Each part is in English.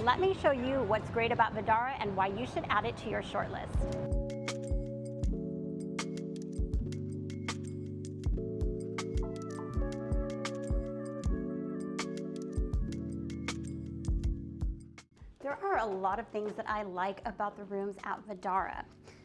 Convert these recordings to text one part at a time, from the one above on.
let me show you what's great about Vdara and why you should add it to your shortlist. There are a lot of things that I like about the rooms at Vdara.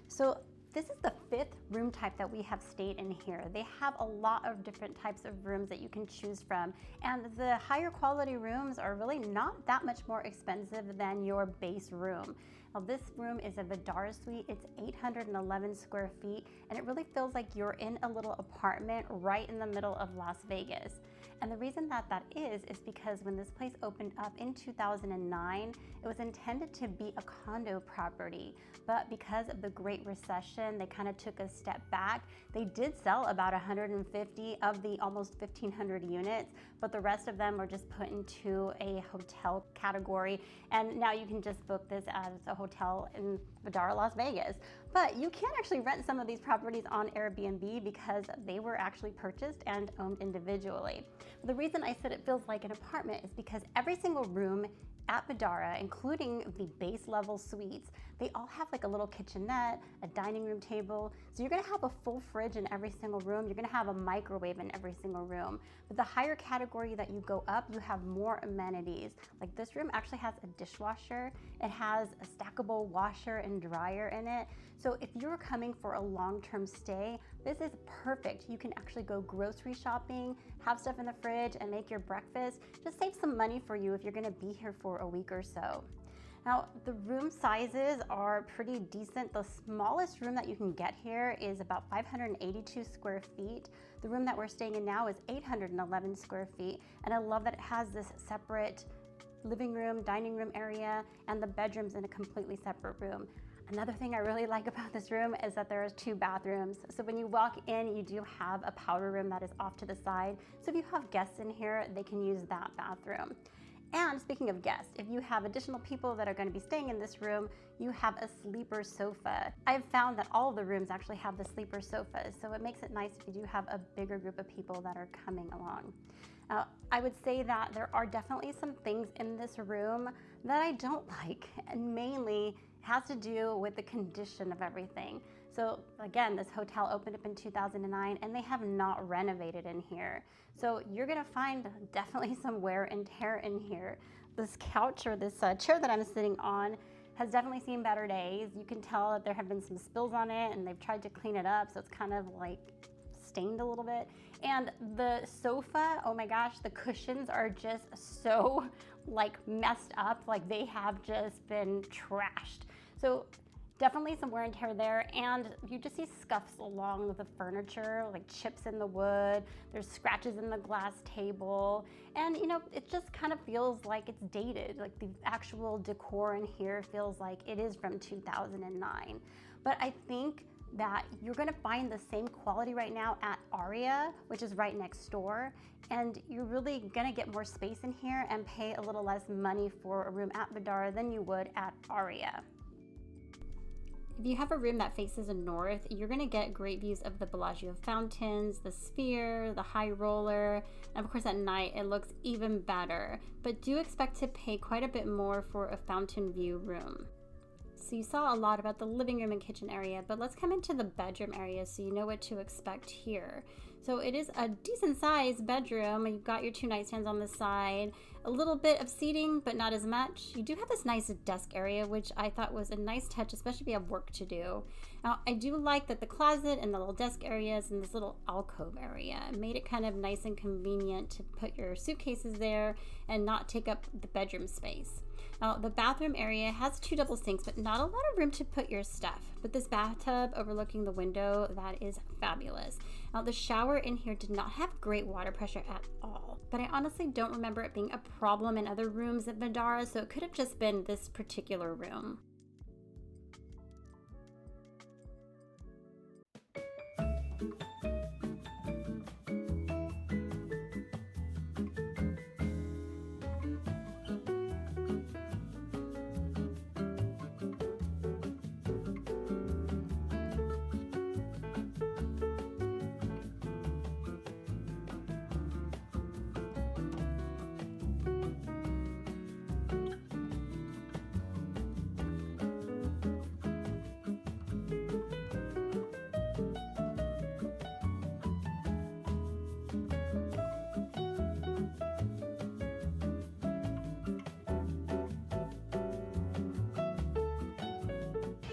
So this is the 5th room type that we have stayed in here. They have a lot of different types of rooms that you can choose from, and the higher quality rooms are really not that much more expensive than your base room. Now this room is a Vdara suite. It's 811 square feet, and it really feels like you're in a little apartment right in the middle of Las Vegas. And the reason that is because when this place opened up in 2009, it was intended to be a condo property, but because of the Great Recession, they kind of took a step back. They did sell about 150 of the almost 1,500 units, but the rest of them were just put into a hotel category, and now you can just book this as a hotel in Vdara Las Vegas. But you can actually rent some of these properties on Airbnb because they were actually purchased and owned individually. The reason I said it feels like an apartment is because every single room at Vdara, including the base level suites, they all have like a little kitchenette, a dining room table. So you're gonna have a full fridge in every single room. You're gonna have a microwave in every single room. But the higher category that you go up, you have more amenities. Like this room actually has a dishwasher. It has a stackable washer and dryer in it. So if you're coming for a long-term stay, this is perfect. You can actually go grocery shopping, have stuff in the fridge, and make your breakfast. Just save some money for you if you're gonna be here for a week or so. Now, the room sizes are pretty decent. The smallest room that you can get here is about 582 square feet. The room that we're staying in now is 811 square feet. And I love that it has this separate living room, dining room area, and the bedrooms in a completely separate room. Another thing I really like about this room is that there are 2 bathrooms. So when you walk in, you do have a powder room that is off to the side. So if you have guests in here, they can use that bathroom. And speaking of guests, if you have additional people that are going to be staying in this room, you have a sleeper sofa. I've found that all of the rooms actually have the sleeper sofas, so it makes it nice if you do have a bigger group of people that are coming along. I would say that there are definitely some things in this room that I don't like, and mainly has to do with the condition of everything. So again, this hotel opened up in 2009 and they have not renovated in here. So you're gonna find definitely some wear and tear in here. This couch or this chair that I'm sitting on has definitely seen better days. You can tell that there have been some spills on it and they've tried to clean it up, so it's kind of like stained a little bit. And the sofa, oh my gosh, the cushions are just so like messed up, like they have just been trashed. So definitely some wear and tear there, and you just see scuffs along the furniture, like chips in the wood, there's scratches in the glass table, and you know, it just kind of feels like it's dated. Like the actual decor in here feels like it is from 2009. But I think that you're gonna find the same quality right now at Aria, which is right next door, and you're really gonna get more space in here and pay a little less money for a room at Vdara than you would at Aria. If you have a room that faces the north, you're gonna get great views of the Bellagio fountains, the Sphere, the High Roller, and of course at night it looks even better. But do expect to pay quite a bit more for a fountain view room. So you saw a lot about the living room and kitchen area, but let's come into the bedroom area so you know what to expect here. So it is a decent sized bedroom. You've got your 2 nightstands on the side, a little bit of seating, but not as much. You do have this nice desk area, which I thought was a nice touch, especially if you have work to do. Now, I do like that the closet and the little desk areas and this little alcove area made it kind of nice and convenient to put your suitcases there and not take up the bedroom space. Now, the bathroom area has 2 double sinks, but not a lot of room to put your stuff. But this bathtub overlooking the window, that is fabulous. Now, the shower in here did not have great water pressure at all, but I honestly don't remember it being a problem in other rooms at Vdara, so it could have just been this particular room.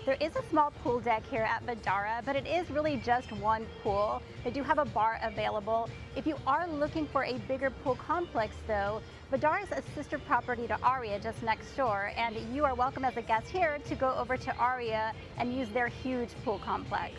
There is a small pool deck here at Vdara, but it is really just one pool. They do have a bar available. If you are looking for a bigger pool complex though, Vdara is a sister property to Aria just next door, and you are welcome as a guest here to go over to Aria and use their huge pool complex.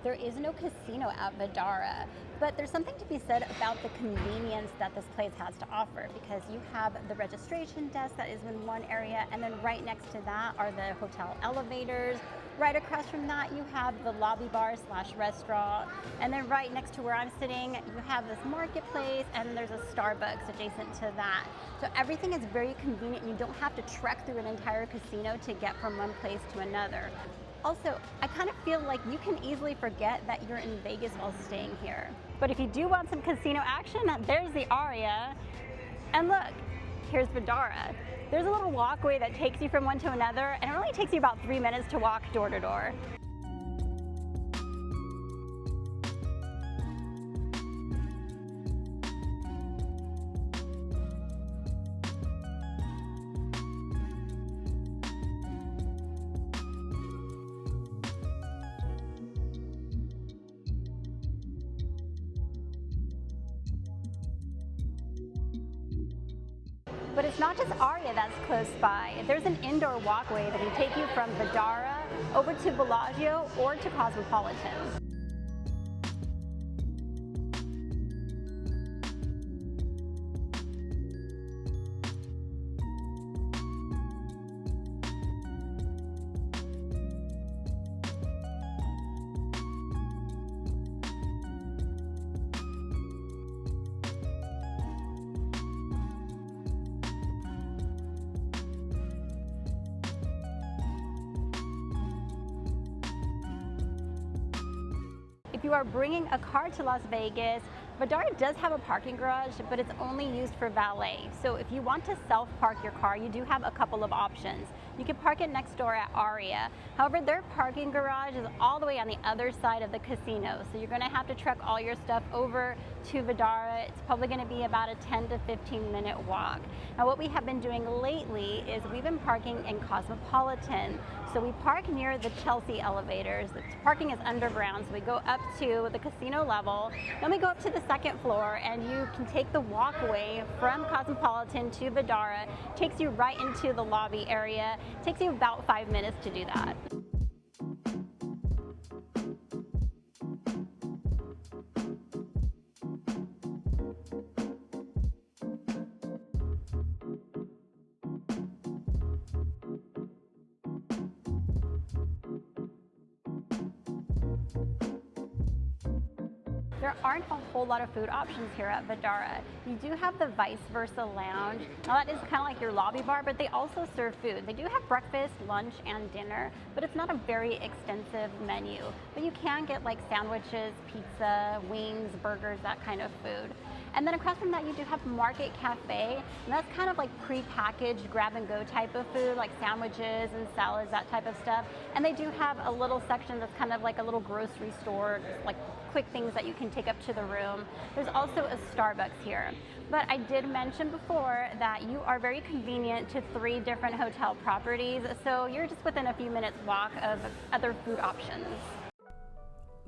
There is no casino at Vdara, but there's something to be said about the convenience that this place has to offer, because you have the registration desk that is in one area, and then right next to that are the hotel elevators. Right across from that, you have the lobby bar / restaurant, and then right next to where I'm sitting, you have this marketplace, and there's a Starbucks adjacent to that. So everything is very convenient, and you don't have to trek through an entire casino to get from one place to another. Also, I kind of feel like you can easily forget that you're in Vegas while staying here. But if you do want some casino action, there's the Aria. And look, here's Vdara. There's a little walkway that takes you from one to another, and it only takes you about 3 minutes to walk door to door. But it's not just Aria that's close by. There's an indoor walkway that can take you from Vdara over to Bellagio or to Cosmopolitan. If you are bringing a car to Las Vegas, Vdara does have a parking garage, but it's only used for valet. So if you want to self-park your car, you do have a couple of options. You can park it next door at Aria. However, their parking garage is all the way on the other side of the casino. So you're gonna have to trek all your stuff over to Vdara. It's probably gonna be about a 10 to 15 minute walk. Now what we have been doing lately is we've been parking in Cosmopolitan. So we park near the Chelsea elevators. The parking is underground, so we go up to the casino level, then we go up to the second floor, and you can take the walkway from Cosmopolitan to Vdara. Takes you right into the lobby area. Takes you about 5 minutes to do that. There aren't a whole lot of food options here at Vdara. You do have the Vice Versa Lounge. Now that is kind of like your lobby bar, but they also serve food. They do have breakfast, lunch, and dinner, but it's not a very extensive menu. But you can get like sandwiches, pizza, wings, burgers, that kind of food. And then across from that, you do have Market Cafe, and that's kind of like pre-packaged grab-and-go type of food, like sandwiches and salads, that type of stuff. And they do have a little section that's kind of like a little grocery store, like quick things that you can take up to the room. There's also a Starbucks here. But I did mention before that you are very convenient to 3 different hotel properties, so you're just within a few minutes walk of other food options.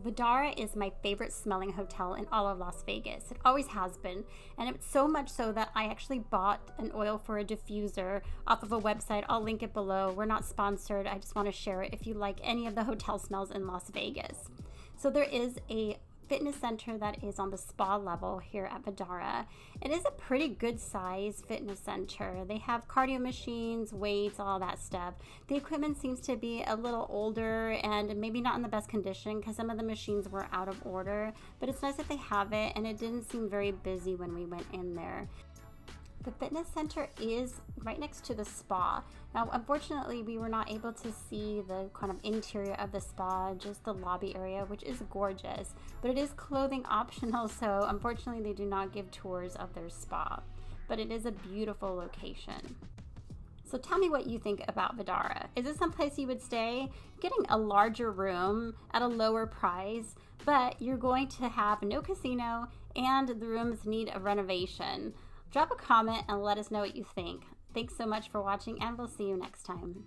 Vdara is my favorite smelling hotel in all of Las Vegas. It always has been, and it's so much so that I actually bought an oil for a diffuser off of a website. I'll link it below. We're not sponsored. I just want to share it if you like any of the hotel smells in Las Vegas. So there is a fitness center that is on the spa level here at Vdara. It is a pretty good size fitness center. They have cardio machines, weights, all that stuff. The equipment seems to be a little older and maybe not in the best condition because some of the machines were out of order, but it's nice that they have it, and it didn't seem very busy when we went in there. The fitness center is right next to the spa. Now, unfortunately, we were not able to see the kind of interior of the spa, just the lobby area, which is gorgeous, but it is clothing optional, so unfortunately they do not give tours of their spa, but it is a beautiful location. So tell me what you think about Vdara. Is this someplace you would stay? Getting a larger room at a lower price, but you're going to have no casino and the rooms need a renovation. Drop a comment and let us know what you think. Thanks so much for watching, and we'll see you next time.